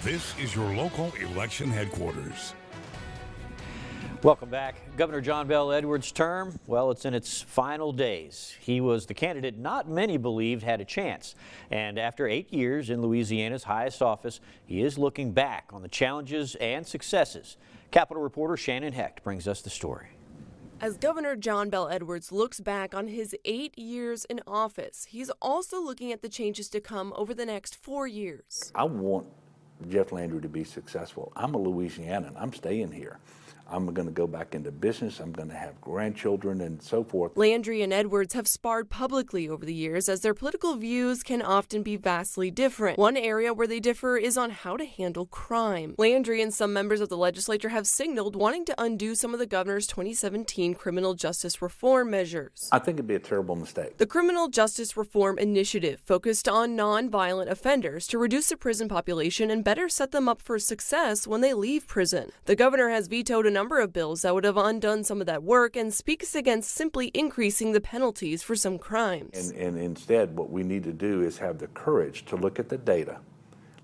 This is your local election headquarters. Welcome back. Governor John Bel Edwards' term, well, it's in its final days. He was the candidate not many believed had a chance. And after 8 years in Louisiana's highest office, he is looking back on the challenges and successes. Capitol reporter Shannon Hecht brings us the story. As Governor John Bel Edwards looks back on his 8 years in office, he's also looking at the changes to come over the next 4 years. I want Jeff Landry to be successful. I'm a Louisianan. I'm staying here. I'm going to go back into business. I'm going to have grandchildren and so forth. Landry and Edwards have sparred publicly over the years as their political views can often be vastly different. One area where they differ is on how to handle crime. Landry and some members of the legislature have signaled wanting to undo some of the governor's 2017 criminal justice reform measures. I think it'd be a terrible mistake. The Criminal Justice Reform Initiative focused on non-violent offenders to reduce the prison population and better set them up for success when they leave prison. The governor has vetoed a number of bills that would have undone some of that work and speaks against simply increasing the penalties for some crimes. And instead, what we need to do is have the courage to look at the data,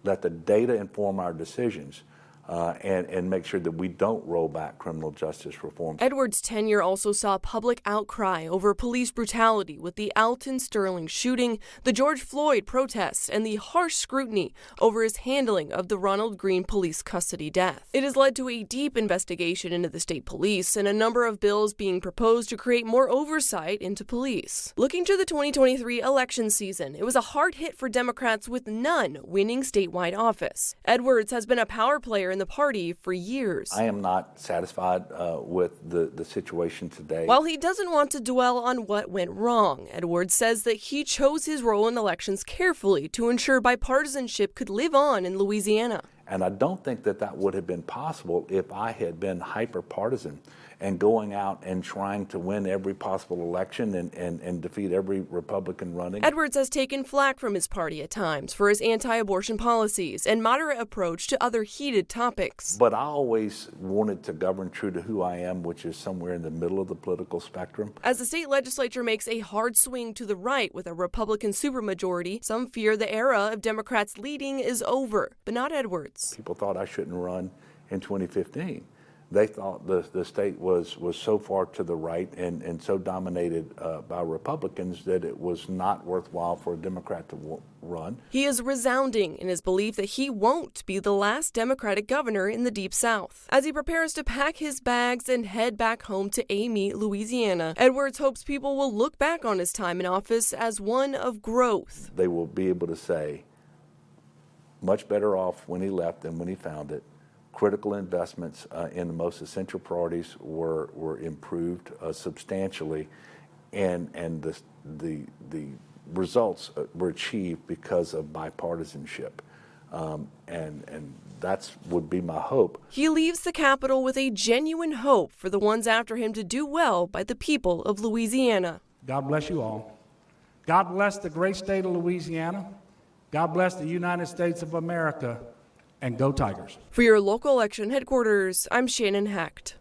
let the data inform our decisions, and make sure that we don't roll back criminal justice reform. Edwards' tenure also saw public outcry over police brutality with the Alton Sterling shooting, the George Floyd protests, and the harsh scrutiny over his handling of the Ronald Greene police custody death. It has led to a deep investigation into the state police and a number of bills being proposed to create more oversight into police. Looking to the 2023 election season, it was a hard hit for Democrats with none winning statewide office. Edwards has been a power player in the party for years. I am not satisfied with the situation today. While he doesn't want to dwell on what went wrong, Edwards says that he chose his role in elections carefully to ensure bipartisanship could live on in Louisiana. And I don't think that that would have been possible if I had been hyper-partisan and going out and trying to win every possible election and defeat every Republican running. Edwards has taken flack from his party at times for his anti-abortion policies and moderate approach to other heated topics. But I always wanted to govern true to who I am, which is somewhere in the middle of the political spectrum. As the state legislature makes a hard swing to the right with a Republican supermajority, some fear the era of Democrats leading is over, but not Edwards. People thought I shouldn't run in 2015. They thought the state was so far to the right and so dominated by Republicans that it was not worthwhile for a Democrat to run. He is resounding in his belief that he won't be the last Democratic governor in the Deep South. As he prepares to pack his bags and head back home to Amite, Louisiana, Edwards hopes people will look back on his time in office as one of growth. They will be able to say, much better off when he left than when he found it. Critical investments in the most essential priorities were improved substantially, and the results were achieved because of bipartisanship, and that's would be my hope. He leaves the Capitol with a genuine hope for the ones after him to do well by the people of Louisiana. God bless you all. God bless the great state of Louisiana. God bless the United States of America. And go Tigers. For your local election headquarters, I'm Shannon Hecht.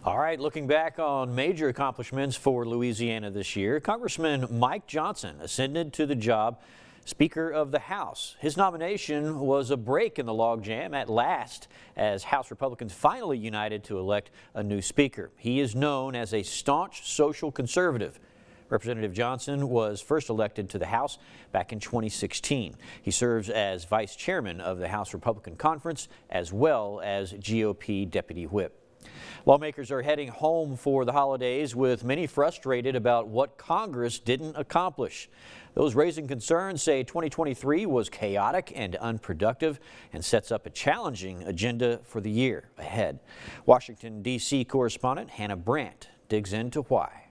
All right, looking back on major accomplishments for Louisiana this year, Congressman Mike Johnson ascended to the job Speaker of the House. His nomination was a break in the logjam at last as House Republicans finally united to elect a new speaker. He is known as a staunch social conservative. Representative Johnson was first elected to the House back in 2016. He serves as vice chairman of the House Republican Conference as well as GOP deputy whip. Lawmakers are heading home for the holidays with many frustrated about what Congress didn't accomplish. Those raising concerns say 2023 was chaotic and unproductive and sets up a challenging agenda for the year ahead. Washington, D.C. correspondent Hannah Brandt digs into why.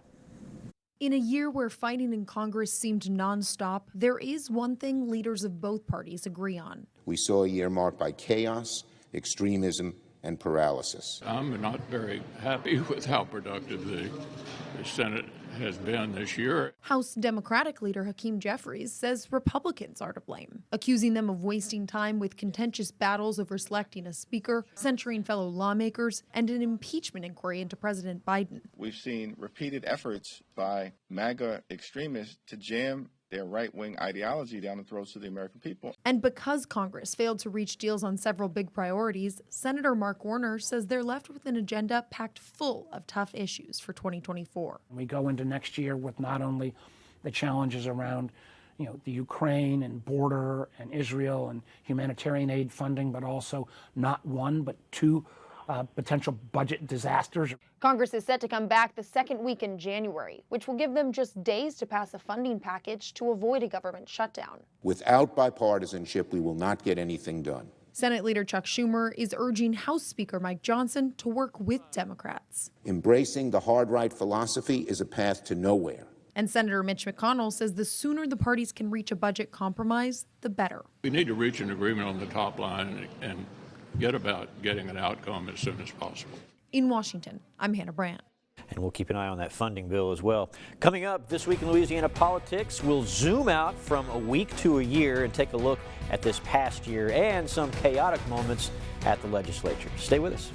In a year where fighting in Congress seemed nonstop, there is one thing leaders of both parties agree on. We saw a year marked by chaos, extremism, and paralysis. I'm not very happy with how productive the Senate has been this year. House Democratic leader Hakeem Jeffries says Republicans are to blame, accusing them of wasting time with contentious battles over selecting a speaker, censuring fellow lawmakers, and an impeachment inquiry into President Biden. We've seen repeated efforts by MAGA extremists to jam their right-wing ideology down the throats of the American people. And because Congress failed to reach deals on several big priorities, Senator Mark Warner says they're left with an agenda packed full of tough issues for 2024. We go into next year with not only the challenges around the Ukraine and border and Israel and humanitarian aid funding, but also not one, but two potential budget disasters. Congress is set to come back the second week in January, which will give them just days to pass a funding package to avoid a government shutdown. Without bipartisanship, we will not get anything done. Senate Leader Chuck Schumer is urging House Speaker Mike Johnson to work with Democrats. Embracing the hard right philosophy is a path to nowhere. And Senator Mitch McConnell says the sooner the parties can reach a budget compromise, the better. We need to reach an agreement on the top line and get about getting an outcome as soon as possible. In Washington, I'm Hannah Brandt. And we'll keep an eye on that funding bill as well. Coming up this week in Louisiana politics, we'll zoom out from a week to a year and take a look at this past year and some chaotic moments at the legislature. Stay with us.